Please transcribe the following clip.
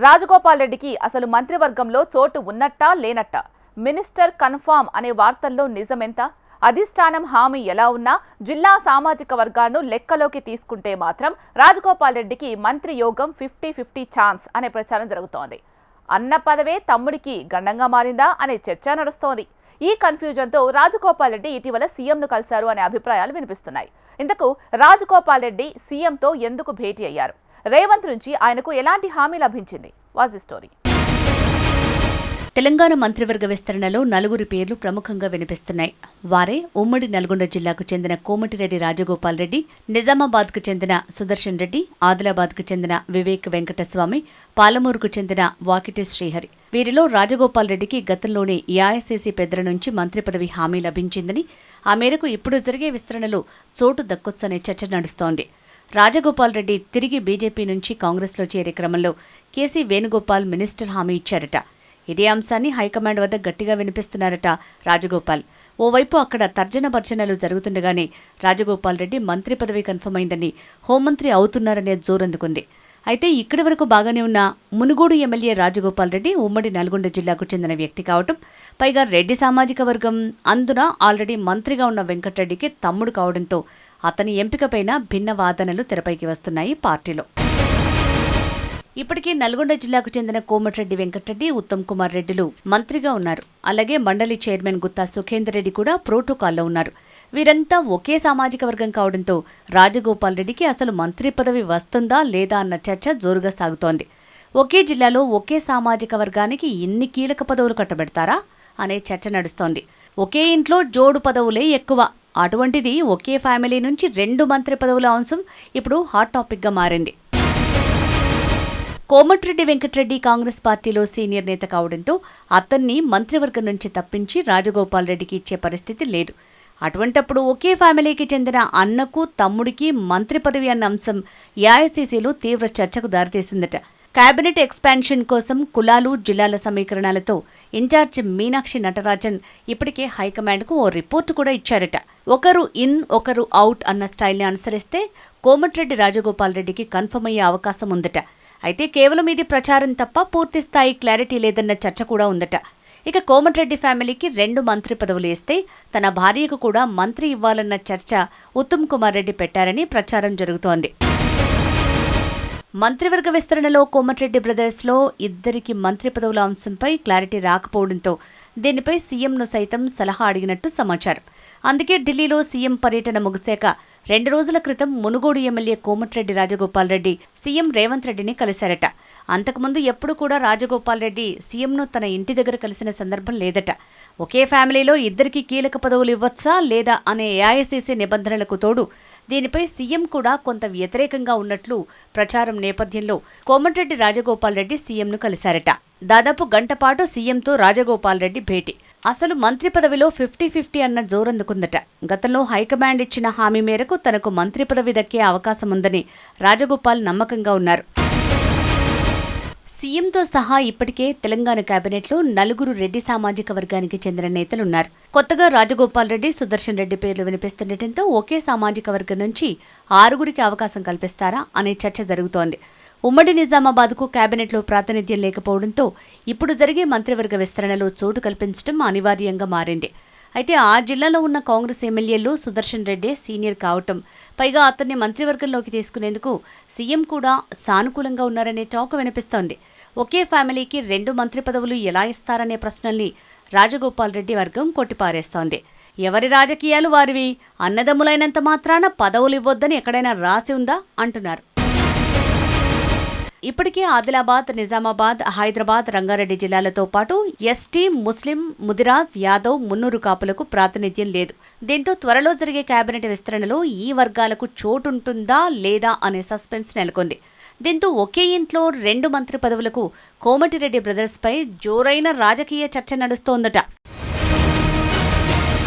రాజగోపాల్ రెడ్డికి అసలు మంత్రివర్గంలో చోటు ఉన్నట్టా లేనట్టా? మినిస్టర్ కన్ఫర్మ్ అనే వార్తల్లో నిజమెంత? అధిష్టానం హామీ ఎలా ఉన్నా జిల్లా సామాజిక వర్గాలను లెక్కలోకి తీసుకుంటే మాత్రం రాజగోపాల్ రెడ్డికి మంత్రి యోగం 50-50 ఛాన్స్ అనే ప్రచారం జరుగుతోంది. అన్న పదవే తమ్ముడికి గండంగా మారిందా అనే చర్చ నడుస్తోంది. ఈ కన్ఫ్యూజన్తో రాజగోపాల్ రెడ్డి ఇటీవల సీఎంను కలిశారు అనే అభిప్రాయాలు వినిపిస్తున్నాయి. ఇంతకు రాజగోపాల్ రెడ్డి సీఎంతో ఎందుకు భేటీ అయ్యారు? రేవంత్ నుంచి ఆయనకు ఎలాంటి హామీ లభించింది? Was the story. తెలంగాణ మంత్రివర్గ విస్తరణలో నలుగురి పేర్లు ప్రముఖంగా వినిపిస్తున్నాయి. వారే ఉమ్మడి నల్గొండ జిల్లాకు చెందిన కోమటిరెడ్డి రాజగోపాల్ రెడ్డి, నిజామాబాద్కు చెందిన సుదర్శన్ రెడ్డి, ఆదిలాబాద్కు చెందిన వివేక్ వెంకటస్వామి, పాలమూరుకు చెందిన వాకిటి శ్రీహరి. వీరిలో రాజగోపాల్ రెడ్డికి గతంలోనే ఏఐసీసీ పెద్దల నుంచి మంత్రి పదవి హామీ లభించిందని, ఆ మేరకు ఇప్పుడు జరిగే విస్తరణలో చోటు దక్కొచ్చనే చర్చ నడుస్తోంది. రాజగోపాల్ రెడ్డి తిరిగి బీజేపీ నుంచి కాంగ్రెస్లో చేరే క్రమంలో కేసీ వేణుగోపాల్ మినిస్టర్ హామీ ఇచ్చారట. ఇదే అంశాన్ని హైకమాండ్ వద్ద గట్టిగా వినిపిస్తున్నారట రాజగోపాల్. ఓవైపు అక్కడ తర్జన భర్జనలు జరుగుతుండగానే రాజగోపాల్ రెడ్డి మంత్రి పదవి కన్ఫర్మ్ అయిందని, హోంమంత్రి అవుతున్నారనే జోరందుకుంది. అయితే ఇక్కడి వరకు బాగానే ఉన్న మునుగోడు ఎమ్మెల్యే రాజగోపాల్ రెడ్డి ఉమ్మడి నల్గొండ జిల్లాకు చెందిన వ్యక్తి కావటం, పైగా రెడ్డి సామాజిక వర్గం, అందున ఆల్రెడీ మంత్రిగా ఉన్న వెంకటరెడ్డికి తమ్ముడు కావడంతో అతని ఎంపికపైన భిన్న వాదనలు తెరపైకి వస్తున్నాయి పార్టీలో. ఇప్పటికే నల్గొండ జిల్లాకు చెందిన కోమటిరెడ్డి వెంకటరెడ్డి, ఉత్తమ్ కుమార్ రెడ్డిలు మంత్రిగా ఉన్నారు. అలాగే మండలి చైర్మన్ గుత్తా సుఖేందర్ రెడ్డి కూడా ప్రోటోకాల్లో ఉన్నారు. వీరంతా ఒకే సామాజిక వర్గం కావడంతో రాజగోపాల్ రెడ్డికి అసలు మంత్రి పదవి వస్తుందా లేదా అన్న చర్చ జోరుగా సాగుతోంది. ఒకే జిల్లాలో ఒకే సామాజిక వర్గానికి ఇన్ని కీలక పదవులు కట్టబెడతారా అనే చర్చ నడుస్తోంది. ఒకే ఇంట్లో జోడు పదవులే ఎక్కువ. అటువంటిది ఒకే ఫ్యామిలీ నుంచి 2 మంత్రి పదవుల అంశం ఇప్పుడు హాట్ టాపిక్గా మారింది. కోమటిరెడ్డి వెంకటరెడ్డి కాంగ్రెస్ పార్టీలో సీనియర్ నేత కావడంతో అతన్ని మంత్రివర్గం నుంచి తప్పించి రాజగోపాల్ రెడ్డికి ఇచ్చే పరిస్థితి లేదు. అటువంటప్పుడు ఒకే ఫ్యామిలీకి చెందిన అన్నకు తమ్ముడికి మంత్రి పదవి అన్న అంశం ఏఐసీసీలో తీవ్ర చర్చకు దారితీసిందట. కేబినెట్ ఎక్స్పాన్షన్ కోసం కులాలు, జిల్లాల సమీకరణాలతో ఇన్ఛార్జ్ మీనాక్షి నటరాజన్ ఇప్పటికే హైకమాండ్కు ఓ రిపోర్టు కూడా ఇచ్చారట. ఒకరు ఇన్, ఒకరు అవుట్ అన్న స్టైల్ని అనుసరిస్తే కోమటిరెడ్డి రాజగోపాల్ రెడ్డికి కన్ఫర్మ్ అయ్యే అవకాశం ఉందట. అయితే కేవలం ఇది ప్రచారం తప్ప పూర్తిస్థాయి క్లారిటీ లేదన్న చర్చ కూడా ఉందట. ఇక కోమటిరెడ్డి ఫ్యామిలీకి 2 మంత్రి పదవులు ఇస్తే తన భార్యకు కూడా మంత్రి ఇవ్వాలన్న చర్చ ఉత్తమ్ కుమార్ రెడ్డి పెట్టారని ప్రచారం జరుగుతోంది. మంత్రివర్గ విస్తరణలో కోమటిరెడ్డి బ్రదర్స్లో ఇద్దరికి మంత్రి పదవుల అంశంపై క్లారిటీ రాకపోవడంతో దీనిపై సీఎంను సైతం సలహా అడిగినట్టు సమాచారం. అందుకే ఢిల్లీలో సీఎం పర్యటన ముగిశాక 2 రోజుల క్రితం మునుగోడు ఎమ్మెల్యే కోమటిరెడ్డి రాజగోపాల్ రెడ్డి సీఎం రేవంత్ రెడ్డిని కలిశారట. అంతకుముందు ఎప్పుడు కూడా రాజగోపాల్ రెడ్డి సీఎంను తన ఇంటి దగ్గర కలిసిన సందర్భం లేదట. ఒకే ఫ్యామిలీలో ఇద్దరికి కీలక పదవులు ఇవ్వచ్చా లేదా అనే ఏఐసీసీ నిబంధనలకు తోడు దీనిపై సీఎం కూడా కొంత వ్యతిరేకంగా ఉన్నట్లు ప్రచారం నేపథ్యంలో కోమటిరెడ్డి రాజగోపాల్ రెడ్డి సీఎంను కలిశారట. దాదాపు గంటపాటు సీఎంతో రాజగోపాల్ రెడ్డి భేటీ. అసలు మంత్రి పదవిలో 50-50 అన్న జోరందుకుందట. గతంలో హైకమాండ్ ఇచ్చిన హామీ మేరకు తనకు మంత్రి పదవి దక్కే అవకాశం ఉందని రాజగోపాల్ నమ్మకంగా ఉన్నారు. సీఎంతో సహా ఇప్పటికే తెలంగాణ కేబినెట్లో 4 రెడ్డి సామాజిక వర్గానికి చెందిన నేతలున్నారు. కొత్తగా రాజగోపాల్ రెడ్డి, సుదర్శన్ రెడ్డి పేర్లు వినిపిస్తుండటంతో ఒకే సామాజిక వర్గం నుంచి 6 అవకాశం కల్పిస్తారా అనే చర్చ జరుగుతోంది. ఉమ్మడి నిజామాబాద్కు కేబినెట్లో ప్రాతినిధ్యం లేకపోవడంతో ఇప్పుడు జరిగే మంత్రివర్గ విస్తరణలో చోటు కల్పించడం అనివార్యంగా మారింది. అయితే ఆ జిల్లాలో ఉన్న కాంగ్రెస్ ఎమ్మెల్యేలు సుదర్శన్ రెడ్డి సీనియర్ కావటం, పైగా అతన్ని మంత్రివర్గంలోకి తీసుకునేందుకు సీఎం కూడా సానుకూలంగా ఉన్నారనే టాక్ వినిపిస్తోంది. ఒకే ఫ్యామిలీకి 2 మంత్రి పదవులు ఎలా ఇస్తారనే ప్రశ్నల్ని రాజగోపాల్ రెడ్డి వర్గం కొట్టిపారేస్తోంది. ఎవరి రాజకీయాలు వారివి, అన్నదమ్ములైనంత మాత్రాన పదవులు ఇవ్వొద్దని ఎక్కడైనా రాసి ఉందా అంటున్నారు. ఇప్పటికే ఆదిలాబాద్, నిజామాబాద్, హైదరాబాద్, రంగారెడ్డి జిల్లాలతో పాటు ఎస్టీ, ముస్లిం, ముదిరాజ్, యాదవ్, మున్నూరు కాపులకు ప్రాతినిధ్యం లేదు. దీంతో త్వరలో జరిగే కేబినెట్ విస్తరణలో ఈ వర్గాలకు చోటుంటుందా లేదా అనే సస్పెన్స్ నెలకొంది. దీంతో ఒకే ఇంట్లో 2 మంత్రి పదవులకు కోమటిరెడ్డి బ్రదర్స్పై జోరైన రాజకీయ చర్చ నడుస్తోందట.